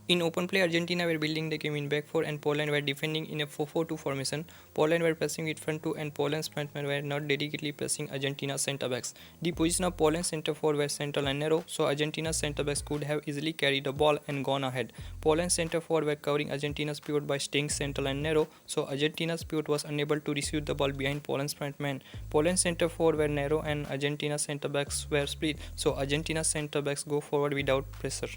In open play, Argentina were building the game in back four and Poland were defending in a 4-4-2 formation. Poland were pressing with front two and Poland's frontmen were not dedicatedly pressing Argentina's centre backs. The position of Poland's centre forward were central and narrow, so Argentina's centre backs could have easily carried the ball and gone ahead. Poland's centre forward were covering Argentina's pivot by staying central and narrow, so Argentina's pivot was unable to receive the ball behind Poland's frontman. Poland's centre forward were narrow and Argentina's centre backs were split, so Argentina's centre backs go forward without pressure.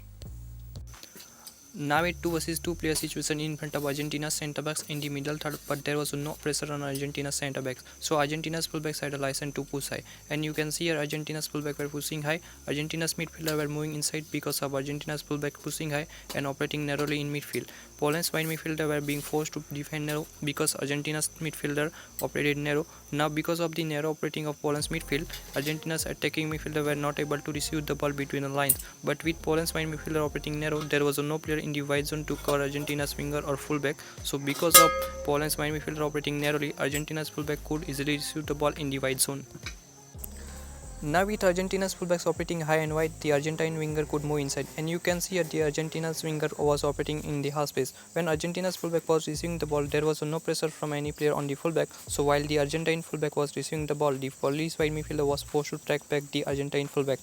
Now a 2 vs 2 player situation in front of Argentina's centre backs in the middle third, but there was no pressure on Argentina's centre backs, so Argentina's fullbacks had a license to push high. And you can see here Argentina's fullback were pushing high. Argentina's midfielder were moving inside because of Argentina's fullback pushing high and operating narrowly in midfield. Poland's wide midfielder were being forced to defend narrow because Argentina's midfielder operated narrow. Now because of the narrow operating of Poland's midfield, Argentina's attacking midfielder were not able to receive the ball between the lines. But with Poland's wide midfielder operating narrow, there was no player in the wide zone to cover Argentina's winger or fullback. So because of Poland's wide midfielder operating narrowly, Argentina's fullback could easily receive the ball in the wide zone. Now with Argentina's fullbacks operating high and wide, the Argentine winger could move inside, and you can see that the Argentina's winger was operating in the half space. When Argentina's fullback was receiving the ball, there was no pressure from any player on the fullback, so while the Argentine fullback was receiving the ball, the Polish wide midfielder was forced to track back the Argentine fullback.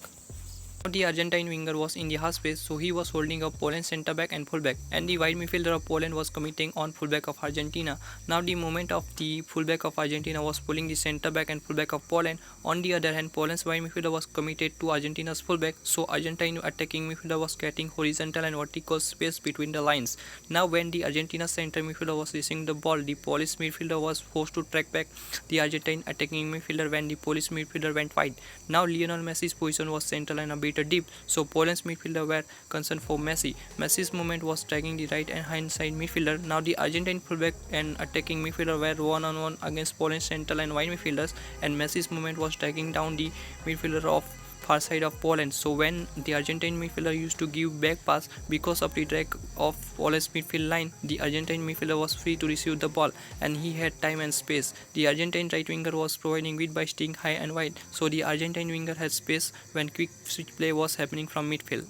The Argentine winger was in the half space, so he was holding up Poland's centre back and fullback, and the wide midfielder of Poland was committing on fullback of Argentina. Now the moment of the fullback of Argentina was pulling the centre back and fullback of Poland. On the other hand, Poland's wide midfielder was committed to Argentina's fullback, so Argentine attacking midfielder was getting horizontal and vertical space between the lines. Now when the Argentina centre midfielder was receiving the ball, the Polish midfielder was forced to track back the Argentine attacking midfielder when the Polish midfielder went wide. Now Lionel Messi's position was central and a bit deep, so Poland's midfielder were concerned for Messi. Messi's movement was tracking the right and hand side midfielder. Now the Argentine fullback and attacking midfielder were one-on-one against Poland's central and wide midfielders, and Messi's movement was tracking down the midfielder of far side of Poland. So when the Argentine midfielder used to give back pass because of the drag of Poland's midfield line, the Argentine midfielder was free to receive the ball and he had time and space. The Argentine right winger was providing width by staying high and wide, so the Argentine winger had space when quick switch play was happening from midfield.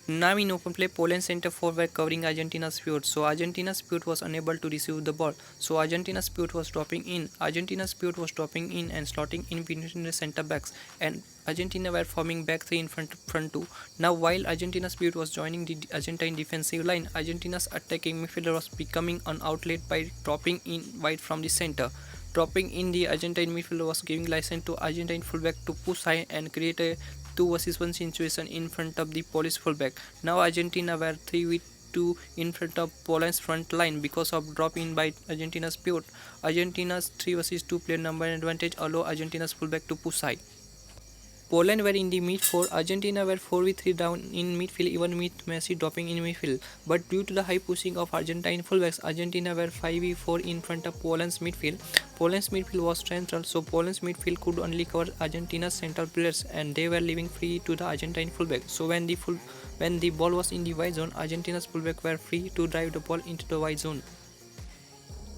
Now in open play, Poland's centre forward were covering Argentina's pivot, so Argentina's pivot was unable to receive the ball. So Argentina's pivot was dropping in. Argentina's pivot was dropping in and slotting in between the centre backs, and Argentina were forming back three in front two. Now while Argentina's pivot was joining the Argentine defensive line, Argentina's attacking midfielder was becoming an outlet by dropping in wide from the centre. Dropping in, the Argentine midfielder was giving license to Argentine fullback to push high and create a 2 vs 1 situation in front of the Polish fullback. Now Argentina were 3v2 in front of Poland's front line because of drop in by Argentina's pivot. Argentina's 3 vs 2 player number advantage allow Argentina's fullback to push high. Poland were in the mid 4, Argentina were 4v3 down in midfield even with Messi dropping in midfield. But due to the high pushing of Argentine fullbacks, Argentina were 5v4 in front of Poland's midfield. Poland's midfield was central, so Poland's midfield could only cover Argentina's central players and they were leaving free to the Argentine fullback. So when the ball was in the wide zone, Argentina's fullback were free to drive the ball into the wide zone.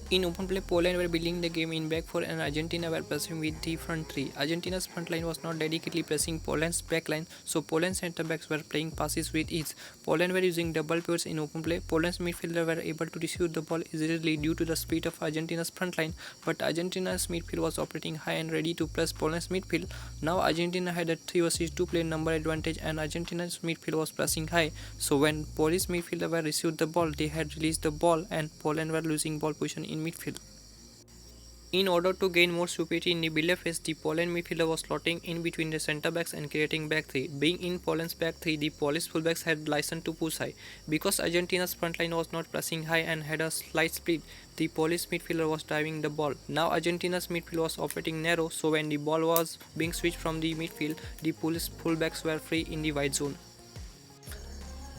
In open play, Poland were building the game in back four and Argentina were pressing with the front three. Argentina's front line was not dedicatedly pressing Poland's back line, so Poland's centre backs were playing passes with ease. Poland were using double pivots in open play. Poland's midfielder were able to receive the ball easily due to the speed of Argentina's front line, but Argentina's midfield was operating high and ready to press Poland's midfield. Now Argentina had a 3 vs 2 player number advantage and Argentina's midfield was pressing high. So when Polish midfielder were received the ball, they had released the ball and Poland were losing ball position in midfield. In order to gain more superiority in the build-up phase, the Poland midfielder was slotting in between the centre backs and creating back three. Being in Poland's back three, the Polish fullbacks had license to push high. Because Argentina's front line was not pressing high and had a slight split, the Polish midfielder was driving the ball. Now Argentina's midfield was operating narrow, so when the ball was being switched from the midfield, the Polish fullbacks were free in the wide zone.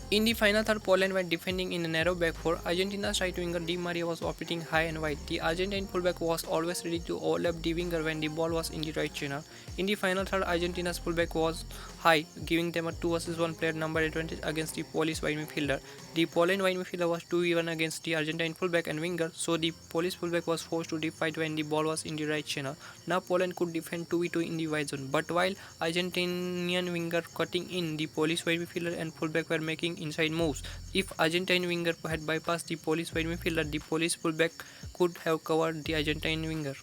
In the final third, Poland were defending in a narrow back four. Argentina's right winger Di Maria was operating high and wide. The Argentine fullback was always ready to overlap the winger when the ball was in the right channel. In the final third, Argentina's fullback was high, giving them a 2 vs 1 player number advantage against the Polish wide midfielder. The Poland wide midfielder was 2v1 against the Argentine fullback and winger, so the Polish fullback was forced to defend when the ball was in the right channel. Now Poland could defend 2v2 in the wide zone, but while Argentinian winger cutting in, the Polish wide midfielder and fullback were making defending inside moves. If Argentine winger had bypassed the Polish wide midfielder, the Polish fullback could have covered the Argentine winger.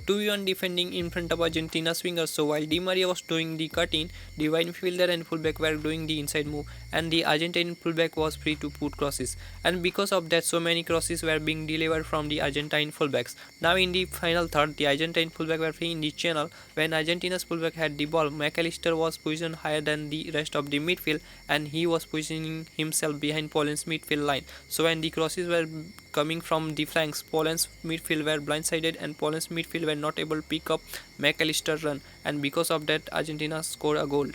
2-1 defending in front of Argentina's wingers. So while Di Maria was doing the cutting, the wide midfielder and fullback were doing the inside move, and the Argentine fullback was free to put crosses. And because of that, so many crosses were being delivered from the Argentine fullbacks. Now in the final third, the Argentine fullback were free in the channel. When Argentina's fullback had the ball, McAllister was positioned higher than the rest of the midfield, and he was positioning himself behind Poland's midfield line. So when the crosses were coming from the flanks, Poland's midfield were blindsided, and Poland's midfield were not able to pick up McAllister's run, and because of that, Argentina scored a goal.